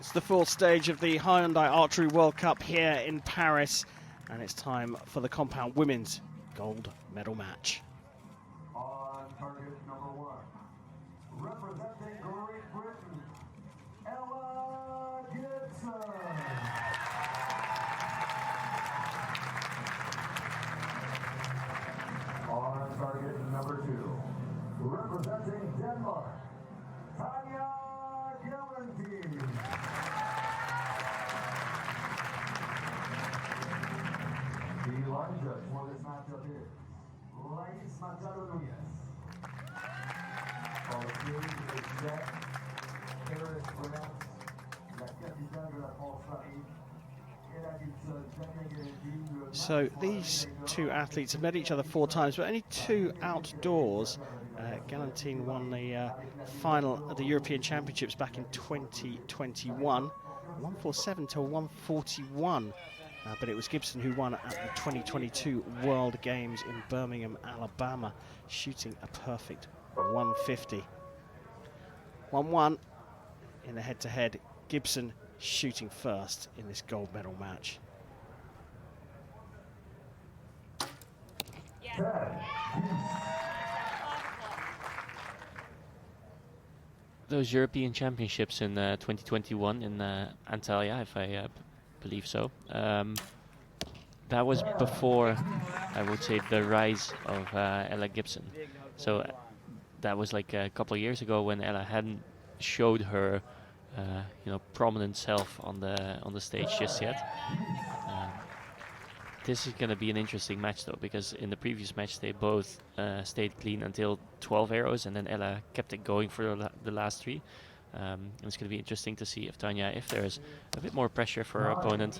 It's the fourth stage of the Hyundai Archery World Cup here in Paris, and it's time for the compound women's gold medal match. On target number 1, representing Great Britain, Gibson. On target number 2, representing Denmark, Tanja Gellenthien. The line judge for this matchup is So these two athletes have met each other 4 times, but only 2 outdoors. Gellenthien won the final of the European Championships back in 2021, 147 to 141. But it was Gibson who won at the 2022 World Games in Birmingham, Alabama, shooting a perfect 150. 1-1 in the head-to-head. Gibson shooting first in this gold medal match. Those European Championships in 2021 in Antalya, if I believe so. That was before, I would say, the rise of Ella Gibson. So that was like a couple of years ago when Ella hadn't showed her, prominent self on the stage just yet. This is going to be an interesting match though, because in the previous match they both stayed clean until 12 arrows, and then Ella kept it going for the last 3. And it's going to be interesting to see if Tanja, if there's a bit more pressure for her opponent,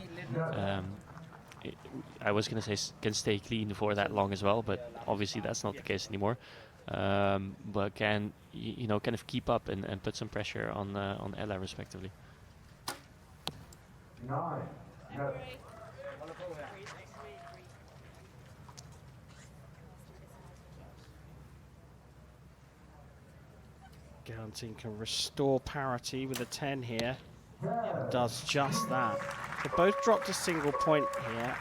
I was going to say can stay clean for that long as well, but obviously that's not the case anymore. But can kind of keep up and put some pressure on Ella respectively. 9. Gellenthien can restore parity with a 10 here. Does just that. They both dropped a single point here.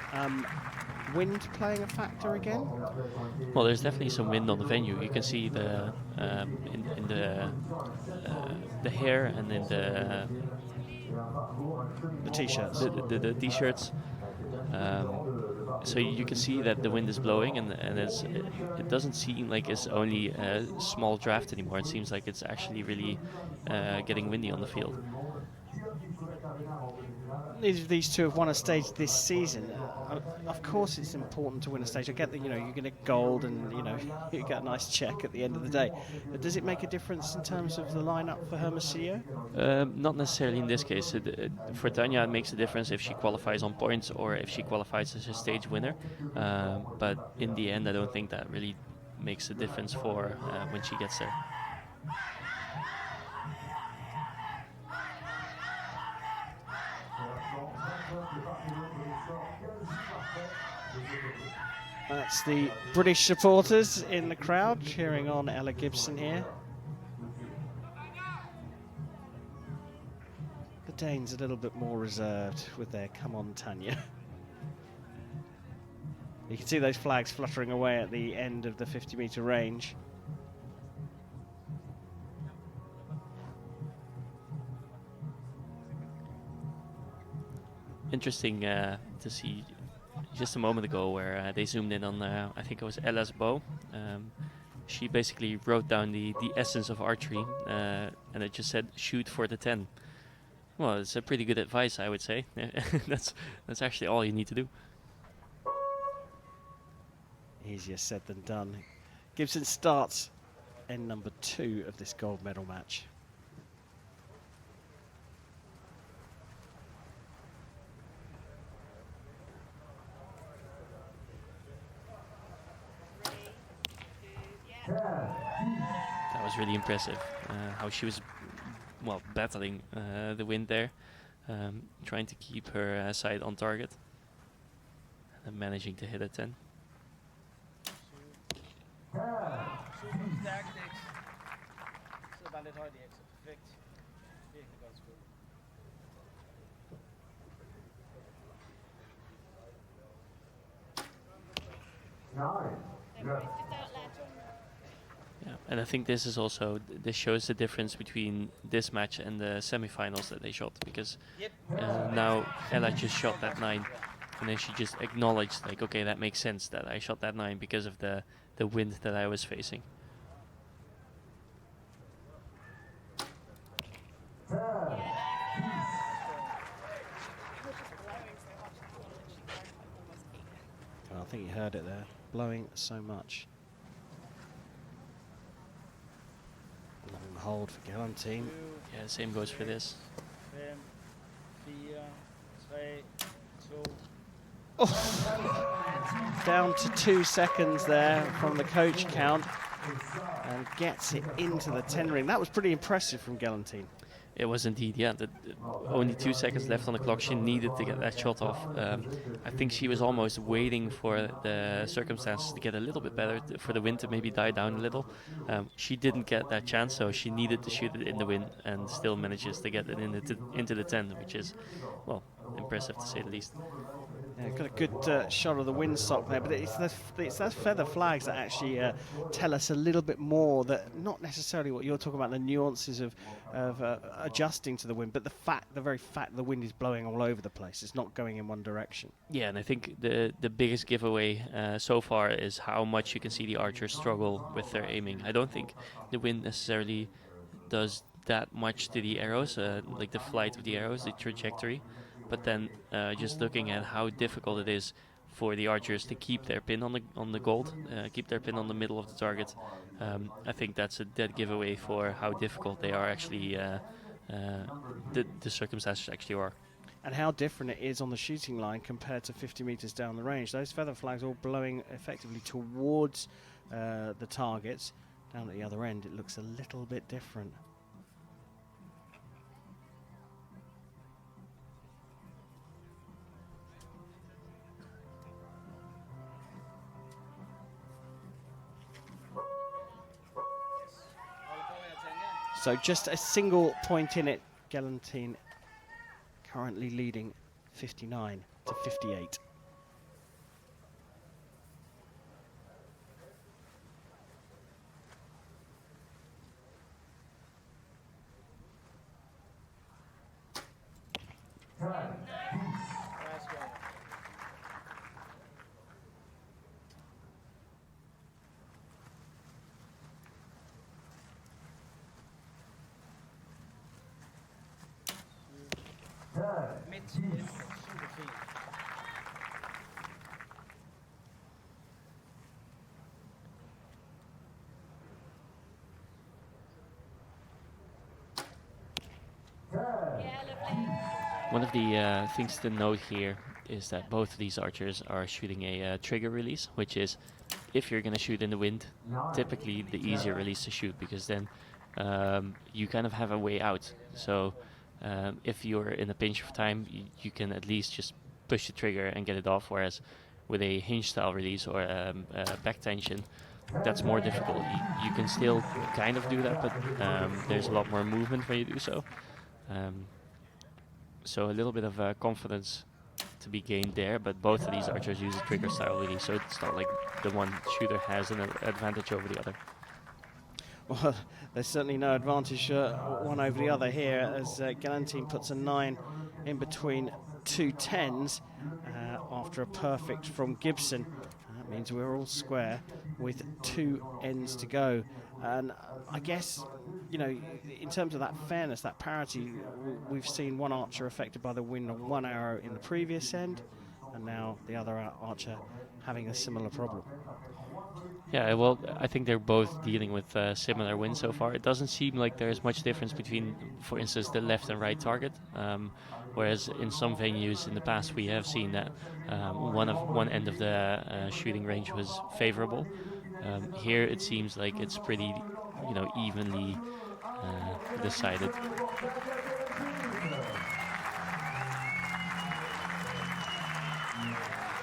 Wind playing a factor again? Well, there's definitely some wind on the venue. You can see the in the hair and in the t-shirts. The t-shirts. So you can see that the wind is blowing, and it doesn't seem like it's only a small draft anymore. It seems like it's actually really getting windy on the field. These two have won a stage this season. Of course it's important to win a stage. I get that, you're going to gold and, you get a nice check at the end of the day. But does it make a difference in terms of the lineup for Hermosillo? Not necessarily in this case. For Tanja, it makes a difference if she qualifies on points or if she qualifies as a stage winner. But in the end, I don't think that really makes a difference for when she gets there. That's the British supporters in the crowd cheering on Ella Gibson here. The Danes a little bit more reserved with their "come on, Tanja." You can see those flags fluttering away at the end of the 50-meter range. Interesting to see just a moment ago where they zoomed in on, I think it was Ella's bow. She basically wrote down the essence of archery, and it just said, shoot for the 10. Well, it's a pretty good advice, I would say. That's actually all you need to do. Easier said than done. Gibson starts end number 2 of this gold medal match. That was really impressive, how she was, battling the wind there, trying to keep her sight on target, and managing to hit a 10. Yeah, and I think this is also this shows the difference between this match and the semifinals that they shot, because now Ella just shot that 9, and then she just acknowledged, like, okay, that makes sense that I shot that 9 because of the wind that I was facing. I think you heard it there, blowing so much. Long hold for Gellenthien. Yeah, same goes for this. Oh. Down to 2 seconds there from the coach count, and gets it into the 10 ring. That was pretty impressive from Gellenthien. It was indeed, yeah. Only 2 seconds left on the clock. She needed to get that shot off. I think she was almost waiting for the circumstances to get a little bit better, for the wind to maybe die down a little. She didn't get that chance, so she needed to shoot it in the wind, and still manages to get it into the 10, which is, well, impressive to say the least. Yeah, got a good shot of the windsock there, but it's those feather flags that actually tell us a little bit more, that not necessarily what you're talking about, the nuances of adjusting to the wind, but the very fact the wind is blowing all over the place. It's not going in one direction. Yeah, and I think the biggest giveaway so far is how much you can see the archers struggle with their aiming. I don't think the wind necessarily does that much to the arrows, like the flight of the arrows, the trajectory. But then just looking at how difficult it is for the archers to keep their pin on the gold, keep their pin on the middle of the target, I think that's a dead giveaway for how difficult they are actually, the circumstances actually are. And how different it is on the shooting line compared to 50 meters down the range. Those feather flags all blowing effectively towards the targets. Down at the other end, it looks a little bit different. So just a single point in it. Gellenthien currently leading 59 to 58. One of the things to note here is that both of these archers are shooting a trigger release, which is, if you're going to shoot in the wind, typically the easier release to shoot, because then you kind of have a way out. So if you're in a pinch of time, you can at least just push the trigger and get it off, whereas with a hinge style release or back tension, that's more difficult. You can still kind of do that, but there's a lot more movement when you do so. So a little bit of confidence to be gained there, but both of these archers use a trigger style release, so it's not like the one shooter has an advantage over the other. Well, there's certainly no advantage one over the other here, as Gellenthien puts a 9 in between 2 10s after a perfect from Gibson. That means we're all square with 2 ends to go. And I guess, you know, in terms of that fairness, that parity, we've seen one archer affected by the wind on one arrow in the previous end, and now the other archer having a similar problem. Yeah, well, I think they're both dealing with similar wins so far. It doesn't seem like there's much difference between, for instance, the left and right target. Whereas in some venues in the past we have seen that one end of the shooting range was favorable. Here it seems like it's pretty, evenly decided.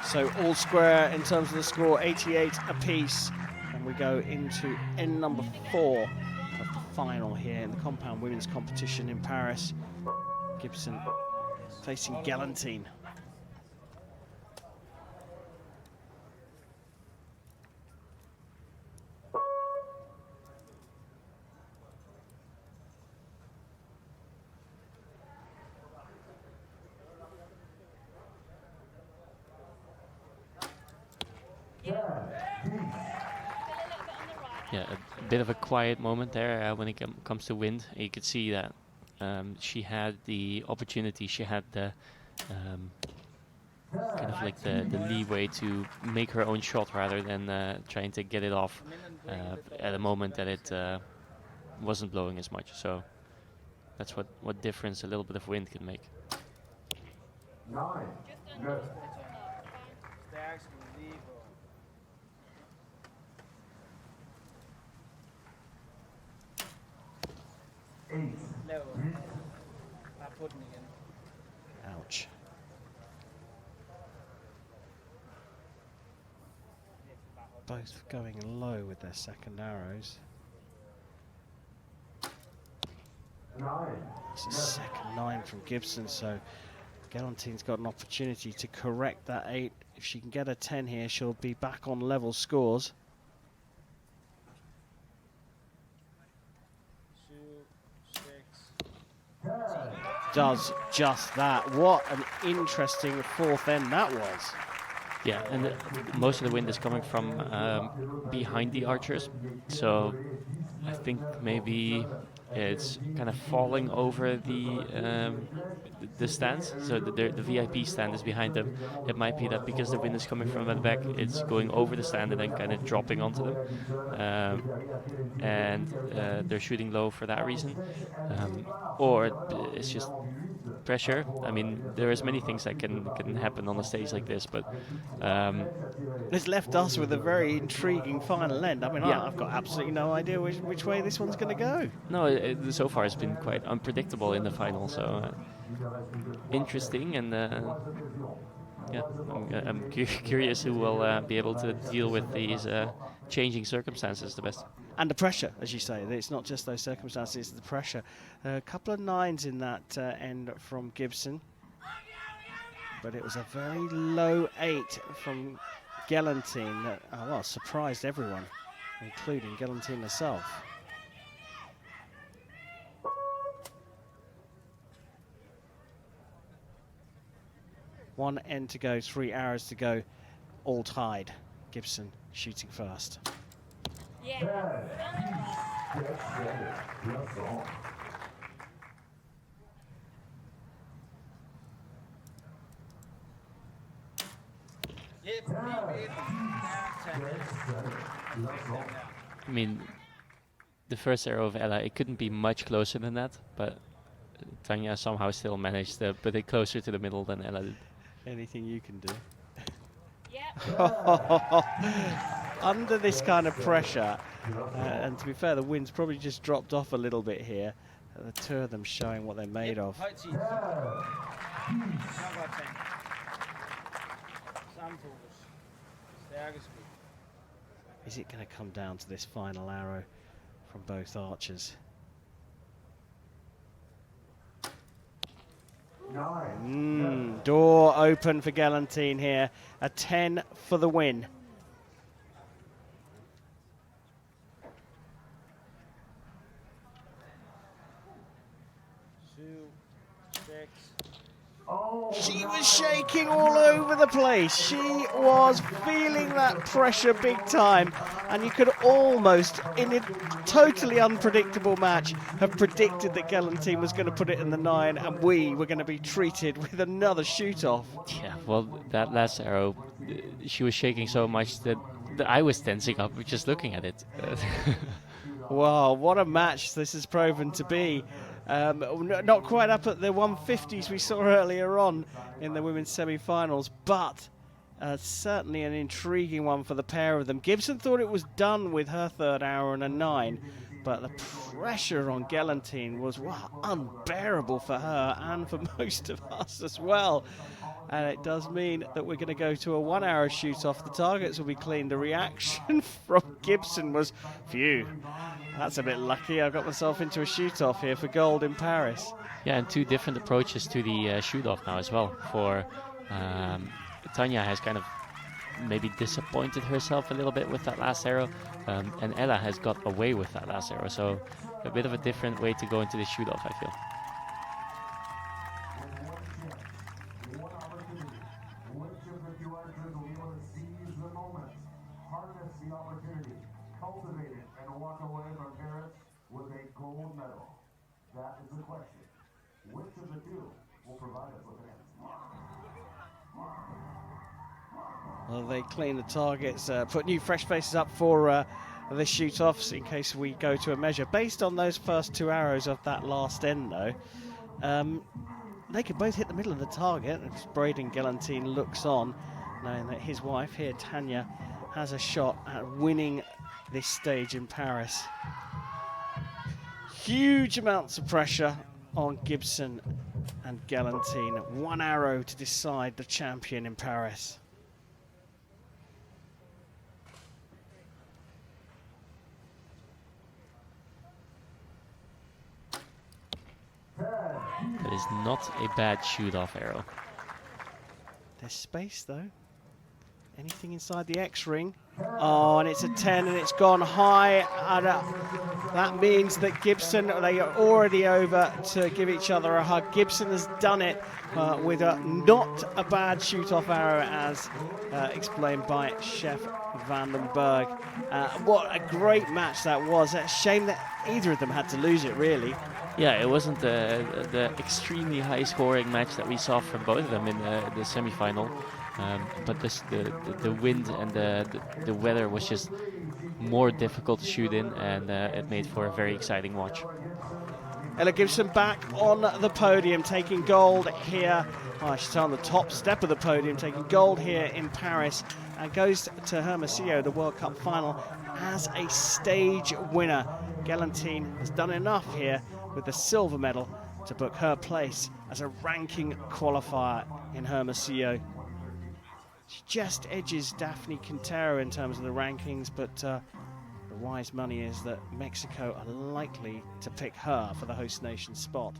So all square in terms of the score, 88 apiece, and we go into end number 4 of the final here in the compound women's competition in Paris. Gibson facing Gellenthien. Yeah, a bit of a quiet moment there when it comes to wind. You could see that she had the opportunity, she had the kind of like the leeway to make her own shot rather than trying to get it off at a moment that it wasn't blowing as much. So that's what difference a little bit of wind can make. 9. Good. Ouch. Both going low with their second arrows. 9. It's a second 9 from Gibson, so Gellenthien's got an opportunity to correct that 8. If she can get a 10 here, she'll be back on level scores. 2, 6. Does just that. What an interesting fourth end that was. Yeah, and most of the wind is coming from behind the archers, so I think maybe it's kind of falling over the stands. So the VIP stand is behind them. It might be that because the wind is coming from the back, it's going over the stand and then kind of dropping onto them, and they're shooting low for that reason, or it's just pressure. I mean, there is many things that can happen on a stage like this, but it's left us with a very intriguing final end. I mean, yeah. I've got absolutely no idea which way this one's going to go. No, so far it's been quite unpredictable in the final, so interesting, and yeah, I'm curious who will be able to deal with these changing circumstances the best. And the pressure, as you say, it's not just those circumstances, it's the pressure. A couple of 9s in that end from Gibson, but it was a very low 8 from Gellenthien that, well, surprised everyone, including Gellenthien herself. One end to go, 3 arrows to go, all tied. Gibson shooting first. I mean, the first arrow of Ella, it couldn't be much closer than that, but Tanja somehow still managed to put it closer to the middle than Ella did. Anything you can do. Under this kind of pressure, and to be fair, the wind's probably just dropped off a little bit here. The two of them showing what they're made of. Is it going to come down to this final arrow from both archers? Door open for Gellenthien here. A 10 for the win. She was shaking all over the place. She was feeling that pressure big time. And you could almost, in a totally unpredictable match, have predicted that Gellenthien was going to put it in the 9 and we were going to be treated with another shoot-off. Yeah, well, that last arrow, she was shaking so much that I was tensing up just looking at it. Wow, what a match this has proven to be. Not quite up at the 150s we saw earlier on in the women's semi-finals, but certainly an intriguing one for the pair of them. Gibson thought it was done with her third arrow and a 9, but the pressure on Gellenthien was unbearable for her and for most of us as well. And it does mean that we're going to go to a 1 arrow shoot off. The targets will be clean. The reaction from Gibson was, phew, that's a bit lucky. I got myself into a shoot off here for gold in Paris. Yeah, and 2 different approaches to the shoot off now as well. For Tanja has kind of maybe disappointed herself a little bit with that last arrow, and Ella has got away with that last arrow. So a bit of a different way to go into the shoot off, I feel. opportunity, cultivate it, and walk away from Paris with a gold medal? That is the question. Which of the two will provide us with an answer? Well, they clean the targets, put new fresh faces up for the shoot-offs in case we go to a measure. Based on those first 2 arrows of that last end, though, they could both hit the middle of the target. As Braden Gellenthien looks on, knowing that his wife here, Tanja, has a shot at winning this stage in Paris. Huge amounts of pressure on Gibson and Gellenthien. 1 arrow to decide the champion in Paris. That is not a bad shoot-off arrow. There's space, though. Anything inside the X-ring. Oh, and it's a 10, and it's gone high. And, that means that Gibson, they are already over to give each other a hug. Gibson has done it with a not a bad shoot-off arrow, as explained by Chef Vandenberg. What a great match that was. A shame that either of them had to lose it, really. Yeah, it wasn't the extremely high-scoring match that we saw from both of them in the semi-final, but the wind and the weather was just more difficult to shoot in, and it made for a very exciting watch. Ella Gibson back on the podium, taking gold here. Oh, she's on the top step of the podium, taking gold here in Paris, and goes to Hermosillo, the World Cup final, as a stage winner. Gellenthien has done enough here with the silver medal to book her place as a ranking qualifier in Hermosillo. She just edges Daphne Quintero in terms of the rankings, but the wise money is that Mexico are likely to pick her for the host nation spot.